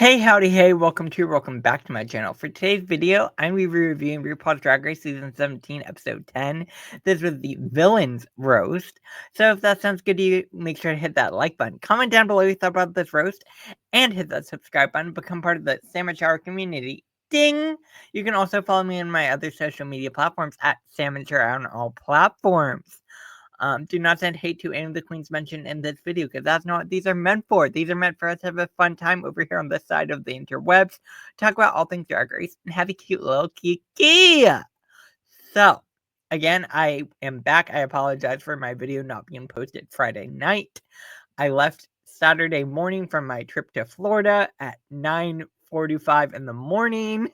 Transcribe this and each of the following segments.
Hey, howdy, hey, welcome back to my channel. For today's video, I'm going to be reviewing RuPaul's Drag Race Season 17, Episode 10. This was the Villains Roast. So if that sounds good to you, make sure to hit that like button. Comment down below what you thought about this roast, and hit that subscribe button. Become part of the Sandwich Hour community. Ding! You can also follow me on my other social media platforms at Sandwich Hour on all platforms. Do not send hate to any of the queens mentioned in this video, because that's not what these are meant for. These are meant for us to have a fun time over here on this side of the interwebs, talk about all things Drag Race, and have a cute little kiki. So, again, I am back. I apologize for my video not being posted Friday night. I left Saturday morning from my trip to Florida at 9:45 in the morning,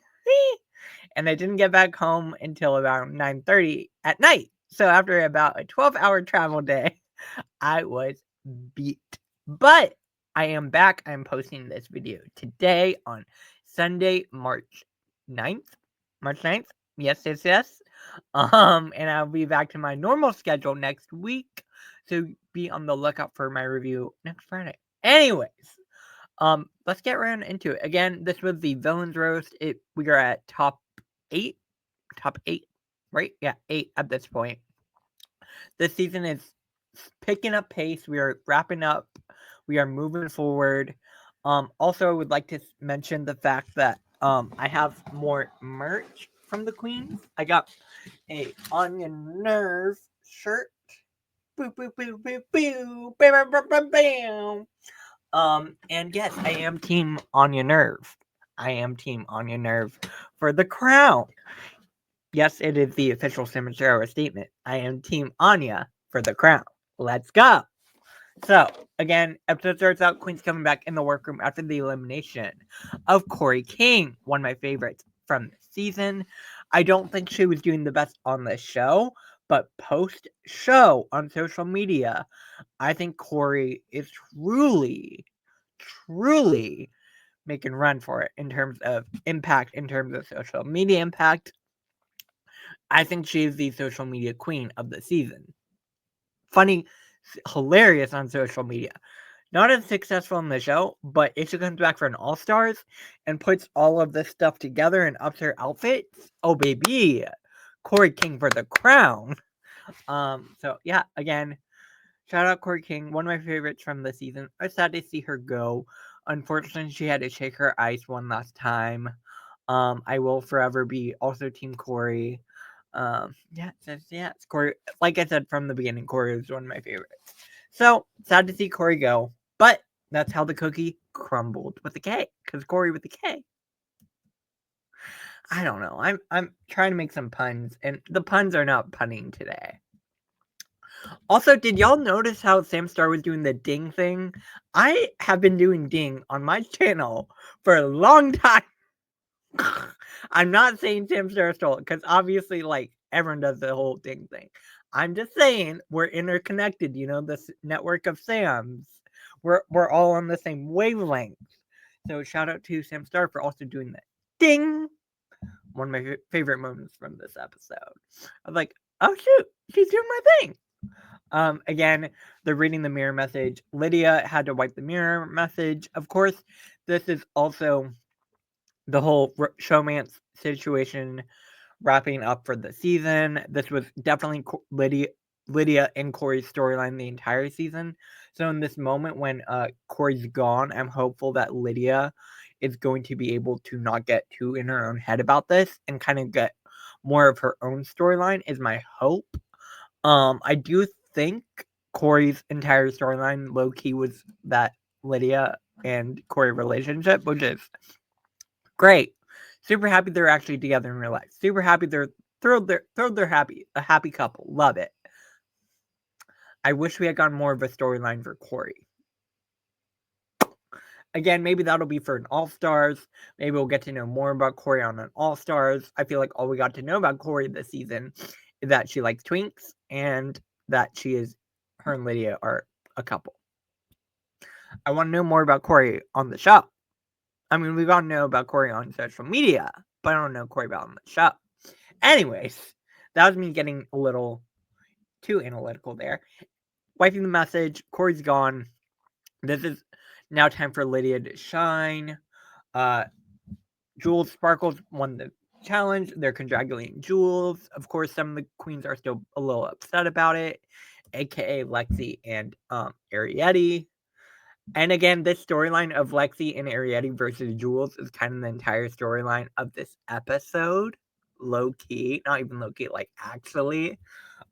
and I didn't get back home until about 9:30 at night. So after about a 12-hour travel day, I was beat. But I am back. I'm posting this video today on Sunday, March 9th. March 9th? Yes. And I'll be back to my normal schedule next week. So be on the lookout for my review next Friday. Anyways, let's get right into it. Again, this was the Villains Roast. We are at top 8, right? Yeah, 8 at this point. This season is picking up pace. We are wrapping up. We are moving forward. Also, I would like to mention the fact that I have more merch from the queens. I got a On Your Nerve shirt. Boo, boo, boo, boo, boo. Bam, bam, bam, bam. And yes, I am Team On Your Nerve. I am Team On Your Nerve for the crown. Yes, it is the official Sandwich Hour statement. I am Team Anya for the crown. Let's go. So, again, episode starts out, Queen's coming back in the workroom after the elimination of Corey King, one of my favorites from the season. I don't think she was doing the best on the show, but post-show on social media, I think Corey is truly making run for it in terms of impact, in terms of social media impact. I think she's the social media queen of the season. Funny, hilarious on social media. Not as successful in the show, but if she comes back for an All-Stars and puts all of this stuff together and ups her outfits, oh baby, Corey King for the crown. So yeah, again, shout out Corey King, one of my favorites from the season. I'm sad to see her go. Unfortunately, she had to shake her ice one last time. I will forever be also Team Corey. It's Corey. Like I said from the beginning, Corey is one of my favorites. So sad to see Corey go, but that's how the cookie crumbled with the K. Because Corey with the K. I don't know. I'm trying to make some puns, and the puns are not punning today. Also, did y'all notice how Sam Star was doing the ding thing? I have been doing ding on my channel for a long time. I'm not saying Sam Star stole it, because obviously, like, everyone does the whole ding thing. I'm just saying we're interconnected, this network of Sams. We're all on the same wavelength. So shout out to Sam Star for also doing that ding. One of my favorite moments from this episode. I was like, oh shoot, she's doing my thing. Again, they're reading the mirror message. Lydia had to wipe the mirror message. Of course, this is also the whole showmance situation wrapping up for the season. This was definitely Lydia and Corey's storyline the entire season. So in this moment when Corey's gone, I'm hopeful that Lydia is going to be able to not get too in her own head about this and kind of get more of her own storyline is my hope. I do think Corey's entire storyline low-key was that Lydia and Corey relationship, which is great. Super happy they're actually together in real life. Super happy they're thrilled they're happy. A happy couple. Love it. I wish we had gotten more of a storyline for Corey. Again, maybe that'll be for an All-Stars. Maybe we'll get to know more about Corey on an All-Stars. I feel like all we got to know about Corey this season is that she likes twinks and that her and Lydia are a couple. I want to know more about Corey on the show. I mean, we got to know about Corey on social media, but I don't know Corey about on the show. Anyways, that was me getting a little too analytical there. Wiping the message, Corey's gone. This is now time for Lydia to shine. Jules Sparkles won the challenge. They're congratulating Jules. Of course, some of the queens are still a little upset about it, aka Lexi and Ariete. And again, this storyline of Lexi and Ariete versus Jules is kind of the entire storyline of this episode. Low key, not even low key, like actually.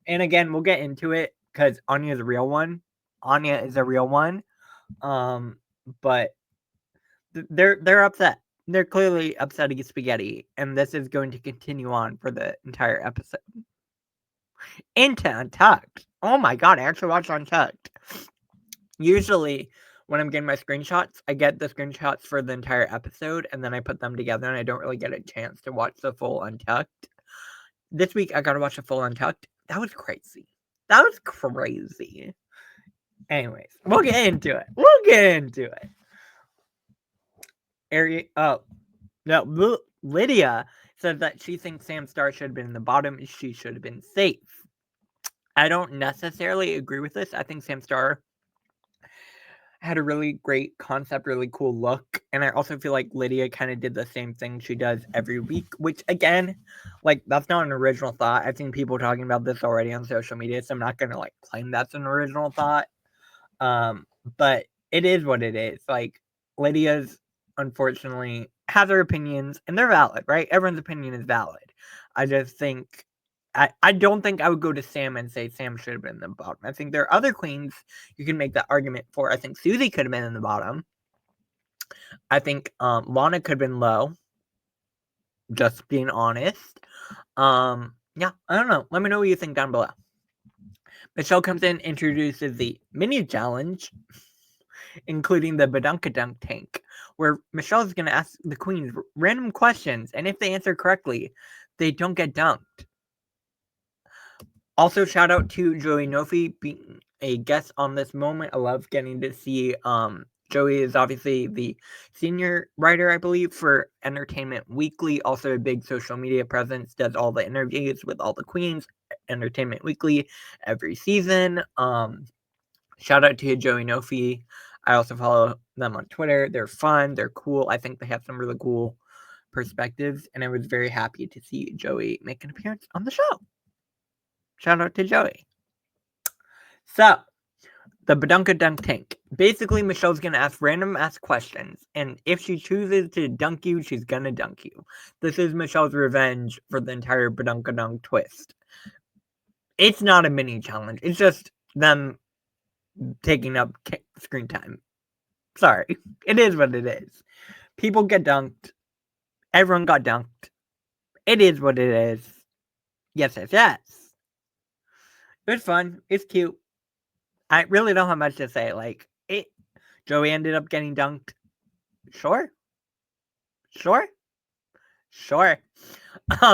And again, we'll get into it because Anya is a real one. Anya is a real one. But they're upset. They're clearly upsetting Spaghetti, and this is going to continue on for the entire episode. Into Untucked. Oh my god, I actually watched Untucked. Usually, when I'm getting my screenshots, I get the screenshots for the entire episode, and then I put them together, and I don't really get a chance to watch the full Untucked. This week, I got to watch the full Untucked. That was crazy. That was crazy. Anyways, we'll get into it. Lydia says that she thinks Sam Star should have been in the bottom. She should have been safe. I don't necessarily agree with this. I think Sam Star had a really great concept, really cool look. And I also feel like Lydia kind of did the same thing she does every week, which again, like that's not an original thought. I've seen people talking about this already on social media, so I'm not gonna like claim that's an original thought. But it is what it is. Like Lydia's unfortunately has her opinions and they're valid, right? Everyone's opinion is valid. I just think I don't think I would go to Sam and say Sam should have been in the bottom. I think there are other queens you can make that argument for. I think Susie could have been in the bottom. I think Lana could have been low. Just being honest. Yeah, I don't know. Let me know what you think down below. Michelle comes in, introduces the mini challenge, including the Badunkadunk tank, where Michelle's going to ask the queens random questions, and if they answer correctly, they don't get dunked. Also, shout out to Joey Nofi being a guest on this moment. I love getting to see Joey is obviously the senior writer, I believe, for Entertainment Weekly. Also a big social media presence, does all the interviews with all the queens, Entertainment Weekly, every season. Shout out to Joey Nofi. I also follow them on Twitter. They're fun. They're cool. I think they have some really cool perspectives, and I was very happy to see Joey make an appearance on the show. Shout out to Joey. So, the Badunkadunk tank. Basically, Michelle's going to ask random questions, and if she chooses to dunk you, she's going to dunk you. This is Michelle's revenge for the entire Badunkadunk twist. It's not a mini challenge. It's just them taking up screen time. Sorry. It is what it is. People get dunked. Everyone got dunked. It is what it is. Yes. It was fun. It's cute. I really don't have much to say. Like, Joey ended up getting dunked. Sure.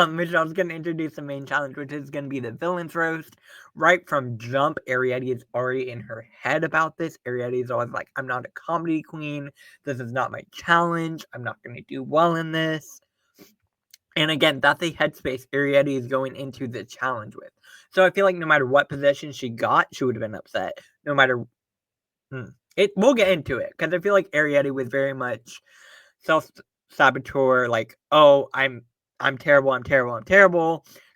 Michelle's going to introduce the main challenge, which is going to be the villains roast. Right from jump, Ariete is already in her head about this. Ariete is always like, I'm not a comedy queen. This is not my challenge. I'm not going to do well in this. And again, that's a headspace Ariete is going into the challenge with. So I feel like no matter what position she got, she would have been upset. No matter... We'll get into it, because I feel like Ariete was very much self-saboteur, like, oh, I'm terrible,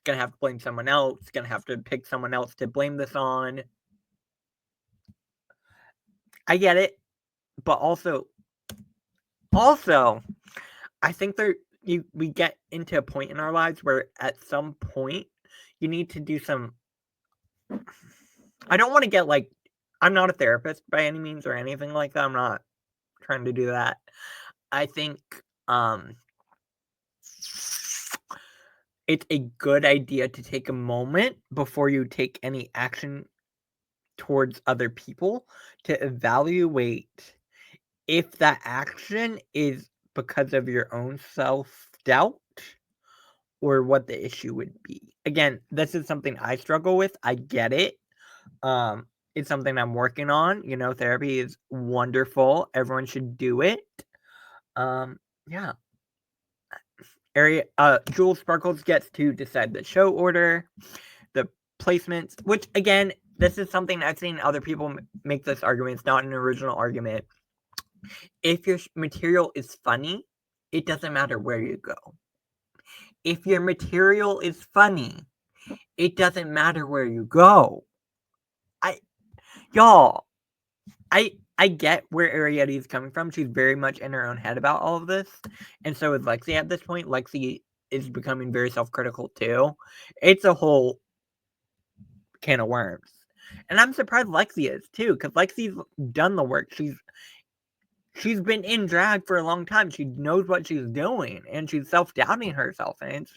gonna have to blame someone else, gonna have to pick someone else to blame this on. I get it, but also, I think we get into a point in our lives where at some point you need to do some... I don't want to get like... I'm not a therapist by any means or anything like that. I'm not trying to do that. I think it's a good idea to take a moment before you take any action towards other people to evaluate if that action is because of your own self-doubt or what the issue would be. Again, this is something I struggle with. I get it. It's something I'm working on. You know, therapy is wonderful. Everyone should do it. Yeah. Jules Sparkles gets to decide the show order, the placements, which again, this is something I've seen other people make this argument. It's not an original argument. If your material is funny, it doesn't matter where you go. If your material is funny, it doesn't matter where you go. Y'all, I get where Arietti is coming from. She's very much in her own head about all of this. And so is Lexi at this point. Lexi is becoming very self-critical too. It's a whole can of worms. And I'm surprised Lexi is too, because Lexi's done the work. She's been in drag for a long time. She knows what she's doing, and she's self-doubting herself, and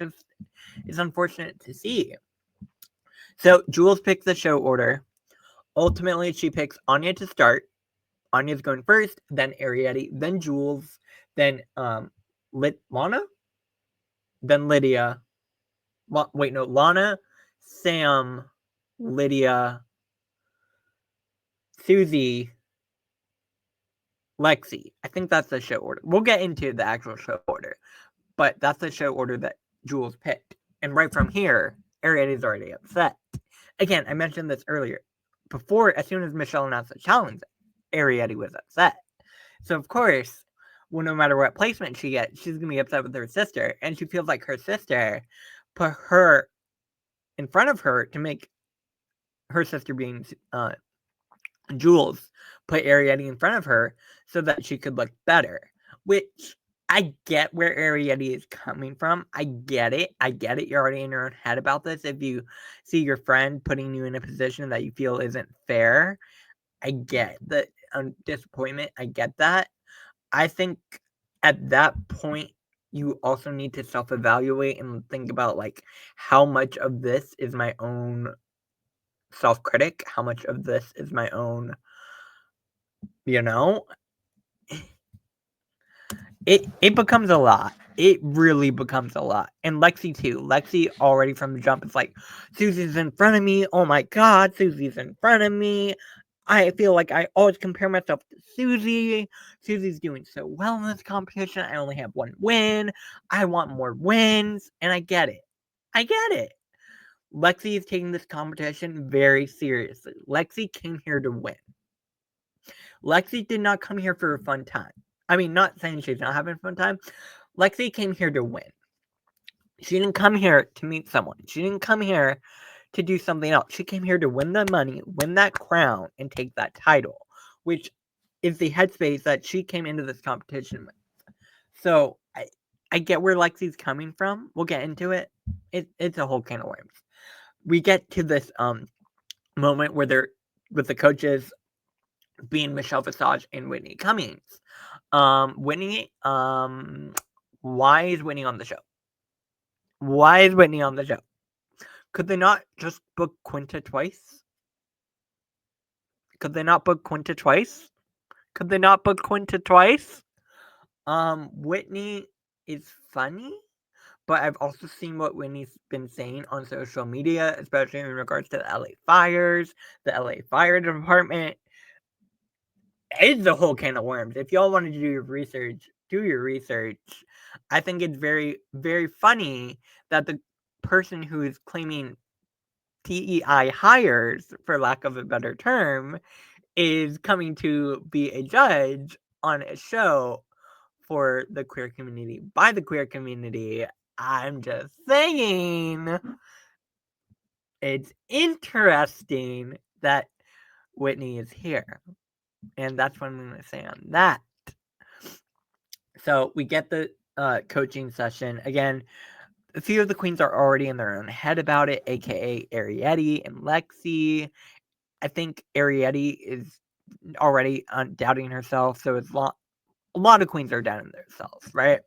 it's unfortunate to see. So Jules picks the show order. Ultimately, she picks Anya to start. Anya's going first, then Arietti, then Jules, then Lana, then Lydia. Wait, no, Lana, Sam, Lydia, Susie, Lexi. I think that's the show order. We'll get into the actual show order, but that's the show order that Jules picked. And right from here, Arietti's already upset. Again, I mentioned this earlier. Before, as soon as Michelle announced the challenge, Arietti was upset. So, of course, well, no matter what placement she gets, she's going to be upset with her sister. And she feels like her sister put her in front of her to make her sister being Jules put Arietti in front of her so that she could look better. Which I get where Arietti is coming from. I get it. You're already in your own head about this. If you see your friend putting you in a position that you feel isn't fair, I get the disappointment. I get that. I think at that point, you also need to self-evaluate and think about, like, how much of this is my own self-critic, how much of this is my own, you know? It becomes a lot. It really becomes a lot. And Lexi, too. Lexi already from the jump is like, Susie's in front of me. Oh my God, Susie's in front of me. I feel like I always compare myself to Susie. Susie's doing so well in this competition. I only have one win. I want more wins. And I get it. Lexi is taking this competition very seriously. Lexi came here to win. Lexi did not come here for a fun time. I mean, not saying she's not having a fun time. Lexi came here to win. She didn't come here to meet someone. She didn't come here to do something else. She came here to win the money, win that crown, and take that title, which is the headspace that she came into this competition with. So I get where Lexi's coming from. We'll get into it. It's a whole can of worms. We get to this moment where they're with the coaches being Michelle Visage and Whitney Cummings. Whitney, why is Whitney on the show? Why is Whitney on the show? Could they not just book Quinta twice? Could they not book Quinta twice? Whitney is funny, but I've also seen what Whitney's been saying on social media, especially in regards to the LA fires, the LA fire department. It's a whole can of worms. If y'all want to do your research, do your research. I think it's very, very funny that the person who is claiming DEI hires, for lack of a better term, is coming to be a judge on a show for the queer community by the queer community. I'm just saying, it's interesting that Whitney is here. And that's what I'm going to say on that. So we get the coaching session. Again, a few of the queens are already in their own head about it, aka Arietti and Lexi. I think Arietti is already doubting herself, so it's a lot of queens are doubting themselves, right?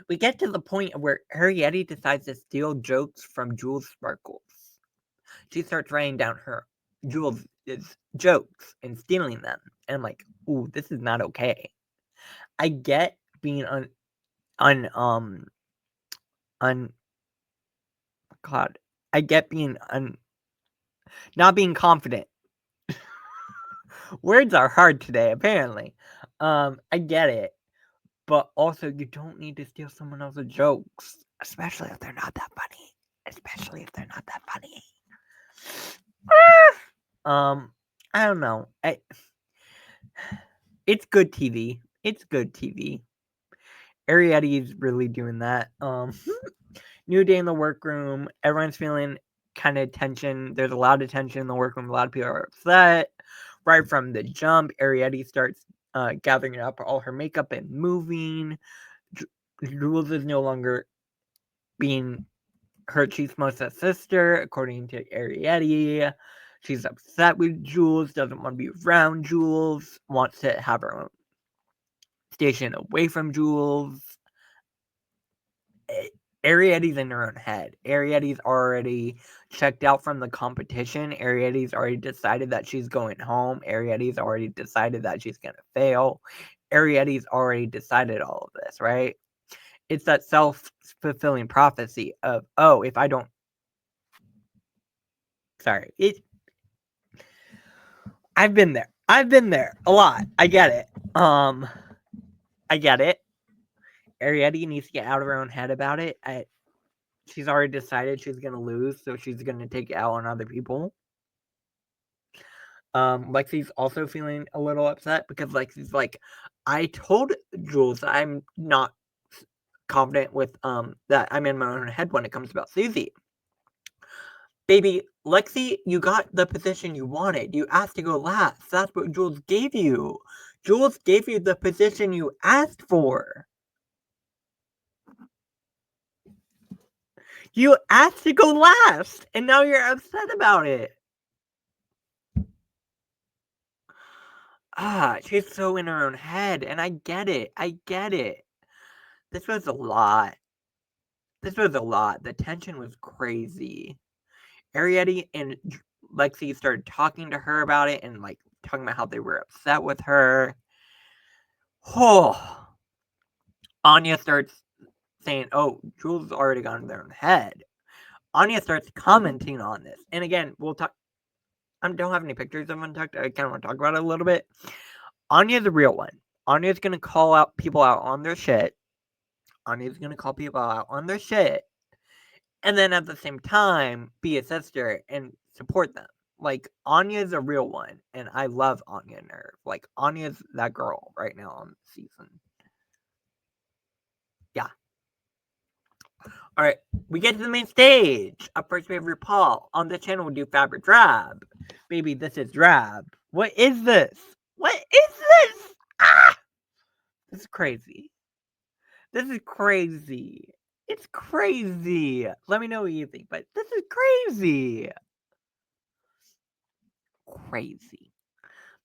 We get to the point where Arietti decides to steal jokes from Jules Sparkles. She starts writing down her Jules' jokes and stealing them. And I'm like, ooh, this is not okay. I get being God, I get being not being confident. Words are hard today, apparently. I get it. But also, you don't need to steal someone else's jokes, especially if they're not that funny. I don't know. It's good TV. Ariette's really doing that. New day in the workroom. Everyone's feeling kind of tension. There's a lot of tension in the workroom. A lot of people are upset. Right from the jump, Ariette starts gathering up all her makeup and moving. Jules is no longer being her chief Mosa's sister, according to Ariette. She's upset with Jules, doesn't want to be around Jules, wants to have her own station away from Jules. Ariette's in her own head. Ariette's already checked out from the competition. Ariette's already decided that she's going home. Ariette's already decided that she's going to fail. Ariette's already decided all of this, right? It's that self-fulfilling prophecy of, oh, if I don't... Sorry. I've been there. I've been there a lot. I get it. I get it. Ariette needs to get out of her own head about it. She's already decided she's going to lose, so she's going to take it out on other people. Lexi's also feeling a little upset because Lexi's like, I told Jules I'm not confident with that I'm in my own head when it comes about Susie. Baby, Lexi, you got the position you wanted. You asked to go last. That's what Jules gave you. Jules gave you the position you asked for. You asked to go last, and now you're upset about it. She's so in her own head, and I get it. I get it. This was a lot. This was a lot. The tension was crazy. Ariette and Lexi started talking to her about it and, like, talking about how they were upset with her. Oh. Anya starts saying, oh, Jules already got in their own head. Anya starts commenting on this. And again, we'll talk. I don't have any pictures of Untucked. I kind of want to talk about it a little bit. Anya's the real one. Anya's going to call out people out on their shit. Anya's going to call people out on their shit. And then at the same time, be a sister and support them. Like, Anya's a real one. And I love Anya Nerve. Like, Anya's that girl right now on the season. Yeah. Alright, we get to the main stage. Up first, we have RuPaul. On the channel, we do Fab or Drab. Baby, this is Drab. What is this? What is this? Ah! This is crazy. This is crazy. It's crazy. Let me know what you think, but this is crazy. Crazy.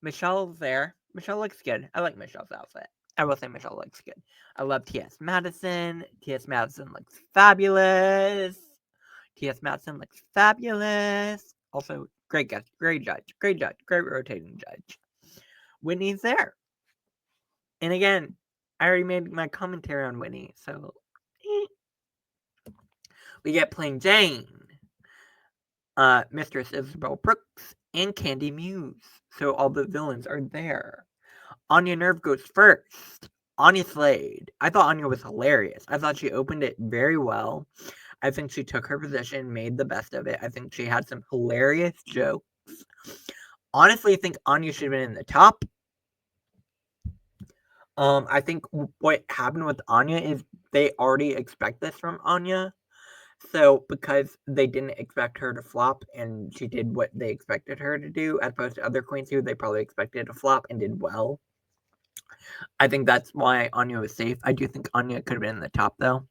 Michelle's there. Michelle looks good. I like Michelle's outfit. I will say Michelle looks good. I love T.S. Madison. T.S. Madison looks fabulous. T.S. Madison looks fabulous. Also, great guest, great judge, great rotating judge. Whitney's there. And again, I already made my commentary on Whitney, so we get Plain Jane, Mistress Isabel Brooks, and Candy Muse. So all the villains are there. Anya Nerve goes first. Anya slayed. I thought Anya was hilarious. I thought she opened it very well. I think she took her position, made the best of it. I think she had some hilarious jokes. Honestly, I think Anya should have been in the top. I think what happened with Anya is they already expect this from Anya. So, because they didn't expect her to flop and she did what they expected her to do, as opposed to other queens who they probably expected to flop and did well. I think that's why Anya was safe. I do think Anya could have been in the top, though.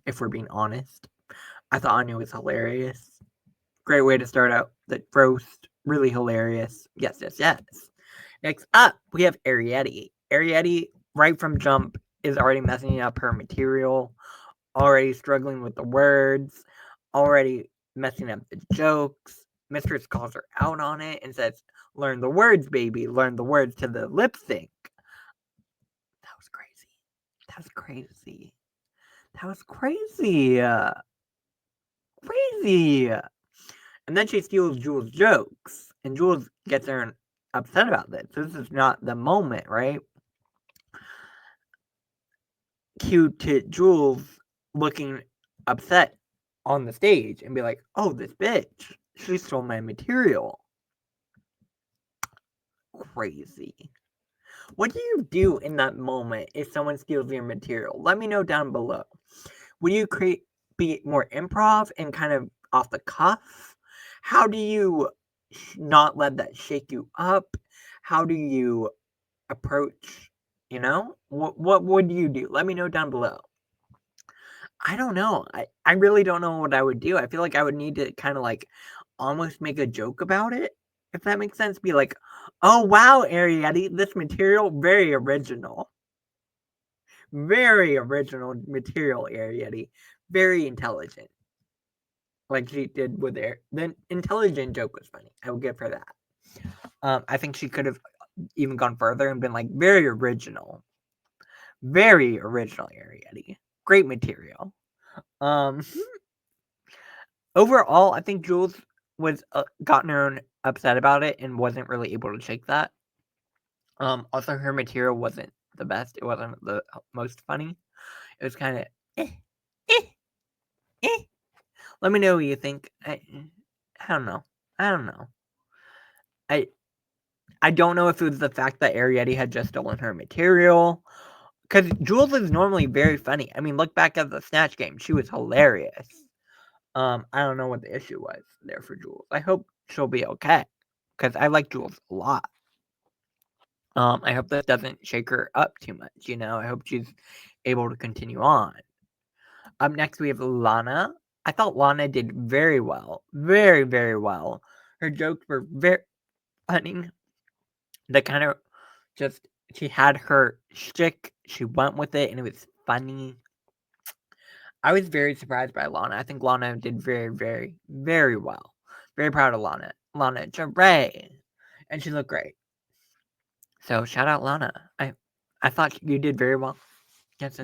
If we're being honest. I thought Anya was hilarious. Great way to start out the roast. Really hilarious. Yes, yes, yes. Next up, we have Ariette. Ariette, right from jump, is already messing up her material. Already struggling with the words. Already messing up the jokes. Mistress calls her out on it and says, learn the words, baby. Learn the words to the lip sync. That was crazy. That was crazy. That was crazy. Crazy. And then she steals Jules' jokes. And Jules gets her upset about this. This is not the moment, right? Cue to Jules looking upset on the stage and be like, oh, this bitch. She stole my material. Crazy. What do you do in that moment if someone steals your material? Let me know down below. Would you be more improv and kind of off the cuff? How do you not let that shake you up? How do you approach, what would you do? Let me know down below. I don't know. I really don't know what I would do. I feel like I would need to kind of like almost make a joke about it, if that makes sense. Be like, oh wow, Arietti, this material, very original. Very original material, Arietti. Very intelligent. Like she did with the intelligent joke was funny. I will give her that. I think she could have even gone further and been like, very original. Very original, Arietti. Great material. Overall, I think Jules was gotten her own upset about it and wasn't really able to shake that. Also, her material wasn't the best. It wasn't the most funny. It was kind of eh, eh, eh. Let me know what you think. I don't know. I don't know. I don't know if it was the fact that Arietti had just stolen her material. Because Jules is normally very funny. I mean, look back at the Snatch Game. She was hilarious. I don't know what the issue was there for Jules. I hope she'll be okay. Because I like Jules a lot. I hope this doesn't shake her up too much, I hope she's able to continue on. Up next, we have Lana. I thought Lana did very well. Very, very well. Her jokes were very funny. They kind of she had her shtick. She went with it, and it was funny. I was very surprised by Lana. I think Lana did very, very, very well. Very proud of Lana. Lana Jaray. And she looked great. So shout out Lana. I thought you did very well. Yes.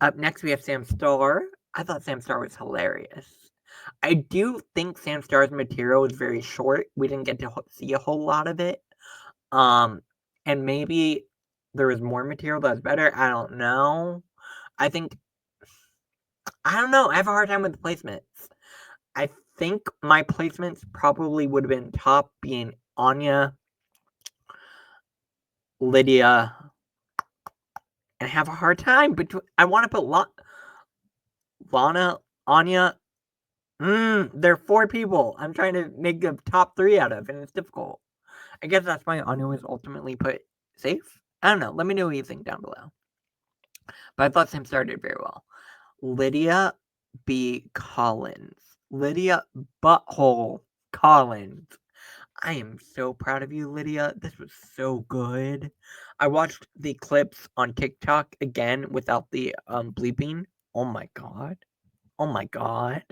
Up next we have Sam Starr. I thought Sam Starr was hilarious. I do think Sam Starr's material was very short. We didn't get to see a whole lot of it. And maybe there was more material that was better. I don't know. I don't know. I have a hard time with the placements. I think my placements probably would have been top being Anya, Lydia, and I have a hard time between. I want to put Lana, Anya. They're 4 people. I'm trying to make the top 3 out of, and it's difficult. I guess that's why Anya was ultimately put safe. I don't know. Let me know what you think down below. But I thought Sam started very well. Lydia B. Collins. Lydia Butthole Collins. I am so proud of you, Lydia. This was so good. I watched the clips on TikTok again without the bleeping. Oh my god. Oh my god.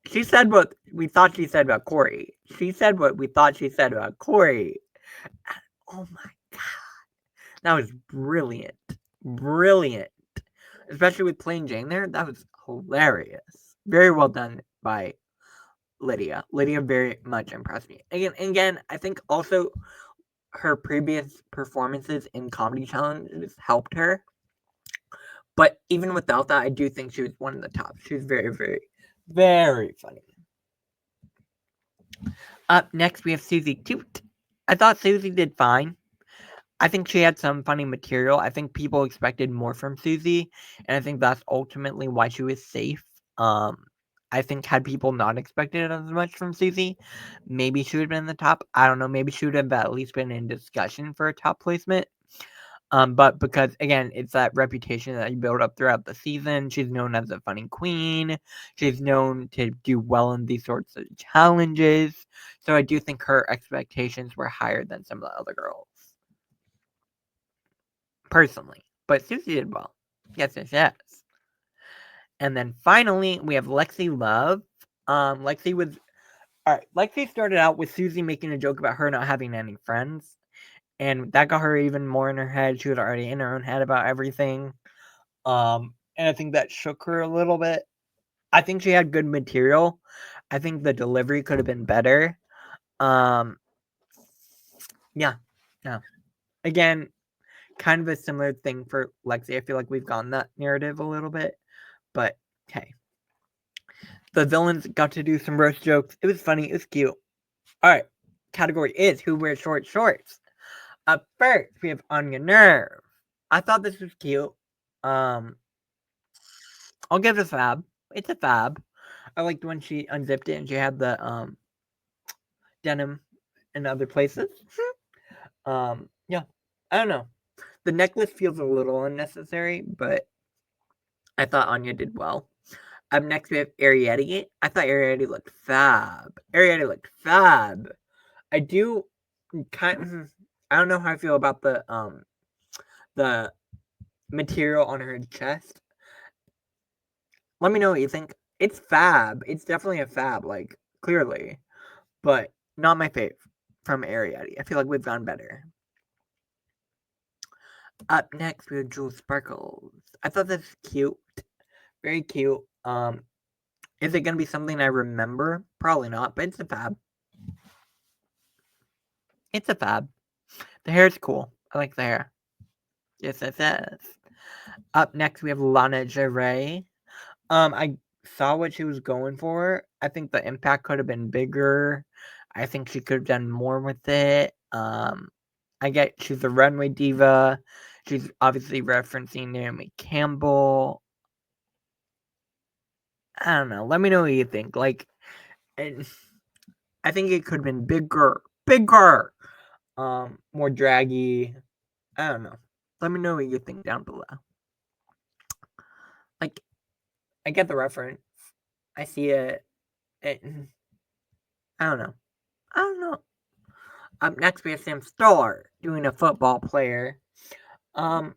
She said what we thought she said about Corey. She said what we thought she said about Corey. Oh my god. That was brilliant. Brilliant. Especially with Plain Jane there. That was hilarious. Very well done by Lydia. Lydia very much impressed me. Again, I think also her previous performances in comedy challenges helped her. But even without that, I do think she was one of the top. She was very, very, very funny. Up next, we have Susie Toot. I thought Susie did fine. I think she had some funny material. I think people expected more from Susie, and I think that's ultimately why she was safe. I think had people not expected as much from Susie, maybe she would have been in the top. I don't know. Maybe she would have at least been in discussion for a top placement. But because again, it's that reputation that you build up throughout the season. She's known as a funny queen. She's known to do well in these sorts of challenges. So I do think her expectations were higher than some of the other girls. Personally. But Susie did well. Yes. And then finally, we have Lexi Love. Lexi started out with Susie making a joke about her not having any friends. And that got her even more in her head. She was already in her own head about everything. And I think that shook her a little bit. I think she had good material. I think the delivery could have been better. Yeah. Again, kind of a similar thing for Lexi. I feel like we've gotten that narrative a little bit. But, hey. The villains got to do some roast jokes. It was funny. It was cute. All right. Category is Who Wears Short Shorts. Up first, we have On Your Nerve. I thought this was cute. I'll give it a fab. It's a fab. I liked when she unzipped it and she had the denim in other places. Yeah, I don't know. The necklace feels a little unnecessary, but I thought Anya did well. Up next, we have Arietti. I thought Arietti looked fab. Arietti looked fab. I do I don't know how I feel about the material on her chest. Let me know what you think. It's fab. It's definitely a fab, like, clearly. But not my fave from Arietti. I feel like we've gone better. Up next, we have Jewel Sparkles. I thought this was cute. Very cute. Is it gonna be something I remember? Probably not, but it's a fab. It's a fab. The hair is cool. I like the hair. Yes, yes, yes. Up next, we have Lana Del Rey. I saw what she was going for. I think the impact could have been bigger. I think she could have done more with it. I get she's a runway diva. She's obviously referencing Naomi Campbell. I don't know. Let me know what you think. Like, I think it could have been bigger, more draggy. I don't know. Let me know what you think down below. Like, I get the reference. I see it. I don't know. I don't know. Up next, we have Sam Starr doing a football player. I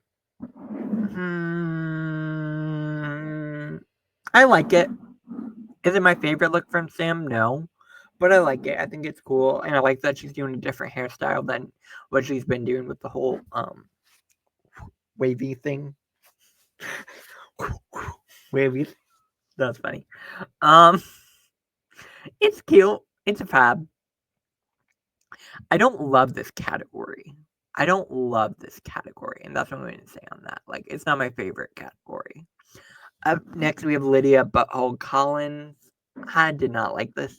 like it. Is it my favorite look from Sam? No. But I like it. I think it's cool. And I like that she's doing a different hairstyle than what she's been doing with the whole wavy thing. Wavy. That's funny. It's cute. It's a fab. I don't love this category. And that's what I'm going to say on that. Like, it's not my favorite category. Up next, we have Lydia Butthole Collins. I did not like this.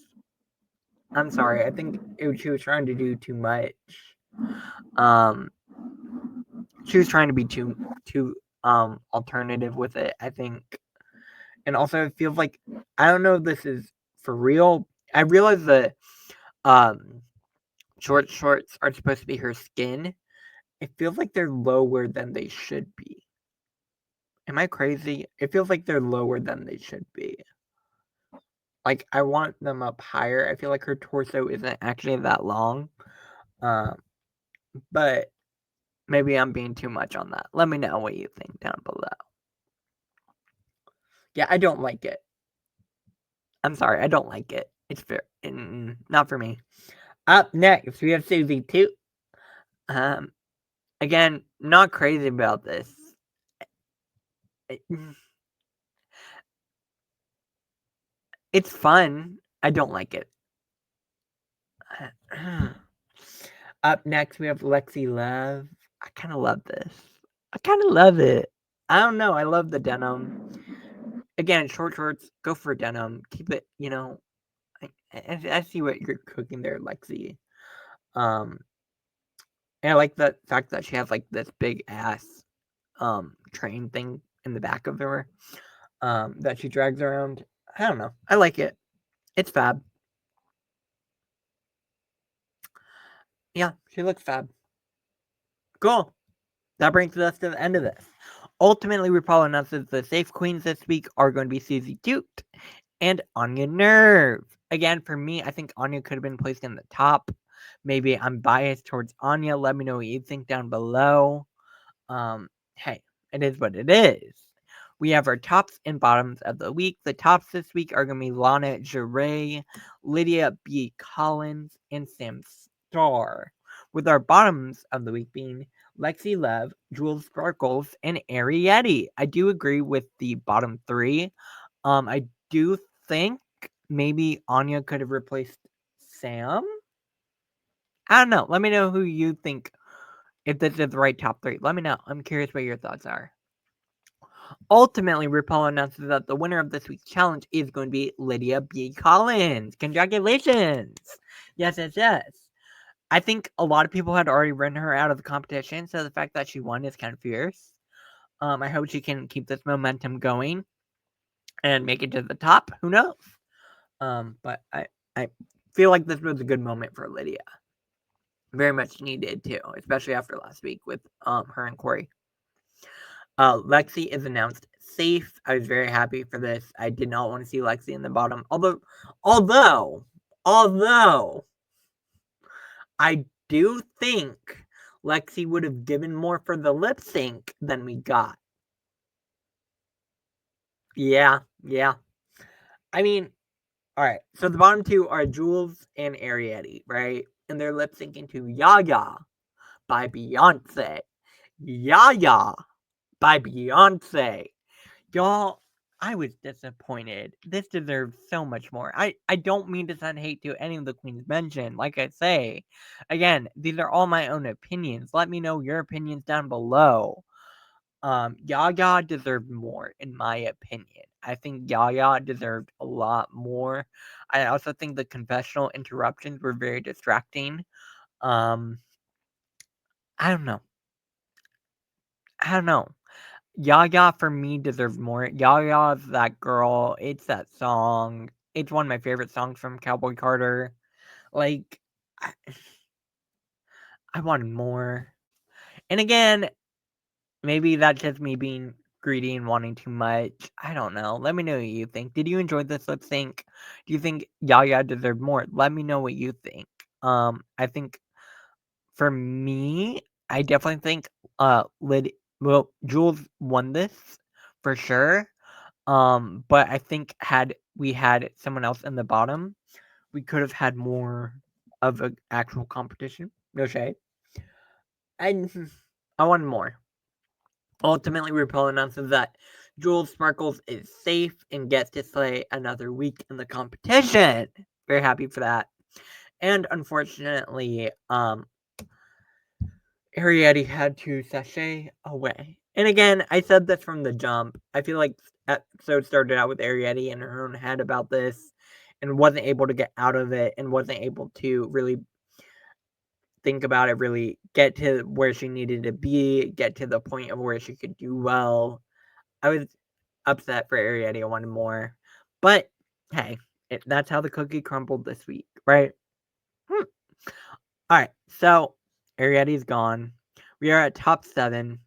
I'm sorry. I think she was trying to do too much. She was trying to be too alternative with it, I think. And also, it feels like, I don't know if this is for real. I realize that short shorts are supposed to be her skin. It feels like they're lower than they should be. Am I crazy? It feels like they're lower than they should be. Like, I want them up higher. I feel like her torso isn't actually that long. But maybe I'm being too much on that. Let me know what you think down below. Yeah, I don't like it. I'm sorry, I don't like it. It's fair. Not for me. Up next, we have Susie 2. Again, not crazy about this. It's fun. I don't like it. Up next, we have Lexi Love. I kind of love this. I kind of love it. I don't know. I love the denim. Again, short shorts. Go for denim. Keep it, I see what you're cooking there, Lexi. And I like the fact that she has like this big ass train thing in the back of her that she drags around. I don't know. I like it. It's fab. Yeah, she looks fab. Cool. That brings us to the end of this. Ultimately, RuPaul announces the safe queens this week are going to be Susie Toot and Anya Nerve. Again, for me, I think Anya could have been placed in the top. Maybe I'm biased towards Anya. Let me know what you think down below. Hey, it is what it is. We have our tops and bottoms of the week. The tops this week are going to be Lana Del Rey, Lydia B. Collins, and Sam Starr. With our bottoms of the week being Lexi Love, Jewel Sparkles, and Arietti. I do agree with the bottom three. I do think maybe Anya could have replaced Sam. I don't know. Let me know who you think, if this is the right top three. Let me know. I'm curious what your thoughts are. Ultimately, RuPaul announces that the winner of this week's challenge is going to be Lydia B. Collins. Congratulations! Yes, yes, yes. I think a lot of people had already written her out of the competition, so the fact that she won is kind of fierce. I hope she can keep this momentum going and make it to the top. Who knows? But I feel like this was a good moment for Lydia. Very much needed too, especially after last week with her and Corey. Lexi is announced safe. I was very happy for this. I did not want to see Lexi in the bottom. Although I do think Lexi would have given more for the lip sync than we got. Yeah. I mean, all right. So the bottom two are Jules and Ariete, right? And they're lip syncing to Yaya by Beyonce. Yaya by Beyonce. Y'all, I was disappointed. This deserves so much more. I don't mean to send hate to any of the queens mentioned. Like I say, again, these are all my own opinions. Let me know your opinions down below. Yaya deserved more, in my opinion. I think Yaya deserved a lot more. I also think the confessional interruptions were very distracting. I don't know. Yaya for me deserves more. Yaya's that girl. It's that song. It's one of my favorite songs from Cowboy Carter. Like, I, I wanted more. And again, maybe that's just me being greedy and wanting too much. I don't know. Let me know what you think. Did you enjoy this lip sync? Do you think Yaya deserved more? Let me know what you think. I think for me, I definitely think Jules won this for sure. But I think had we had someone else in the bottom, we could have had more of an actual competition. No shade. I wanted more. Ultimately, RuPaul announces that Jules Sparkles is safe and gets to slay another week in the competition. Very happy for that. And unfortunately, Ariete had to sashay away. And again, I said this from the jump. I feel like episode started out with Ariete in her own head about this and wasn't able to get out of it and wasn't able to really think about it, really get to where she needed to be, get to the point of where she could do well. I was upset for Ariete. I wanted more. But hey, that's how the cookie crumbled this week, right? All right, so Ariete's gone. We are at top 7.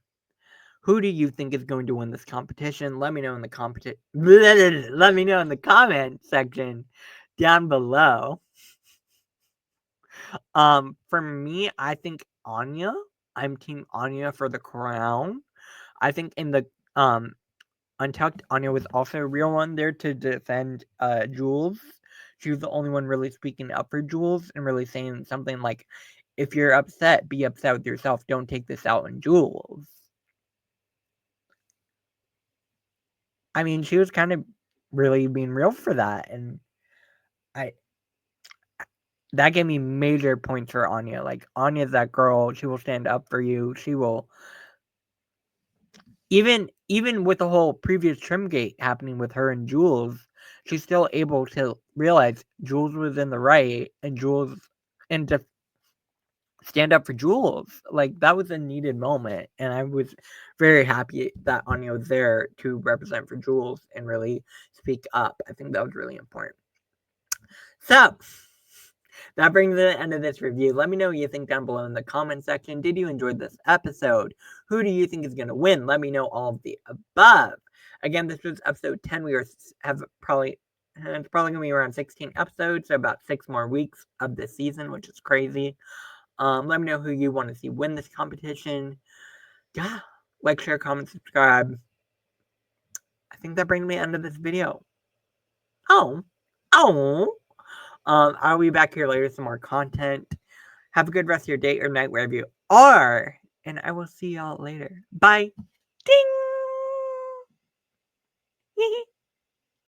Who do you think is going to win this competition? Let me know in the Let me know in the comment section down below. For me, I think Anya. I'm team Anya for the crown. I think in the Untucked, Anya was also a real one there to defend Jules. She was the only one really speaking up for Jules and really saying something like, if you're upset, be upset with yourself. Don't take this out on Jules. I mean, she was kind of really being real for that, and that gave me major points for Anya. Like, Anya's that girl. She will stand up for you. She will, even with the whole previous Trimgate happening with her and Jules, she's still able to realize Jules was in the right and to stand up for Jules. Like, that was a needed moment, and I was very happy that Anya was there to represent for Jules and really speak up. I think that was really important. So, that brings the end of this review. Let me know what you think down below in the comment section. Did you enjoy this episode? Who do you think is going to win? Let me know all of the above. Again, this was episode 10. It's probably going to be around 16 episodes, so about 6 more weeks of this season, which is crazy. Let me know who you want to see win this competition. Yeah, like, share, comment, subscribe. I think that brings me to the end of this video. I'll be back here later with some more content. Have a good rest of your day or night wherever you are. And I will see y'all later. Bye. Ding!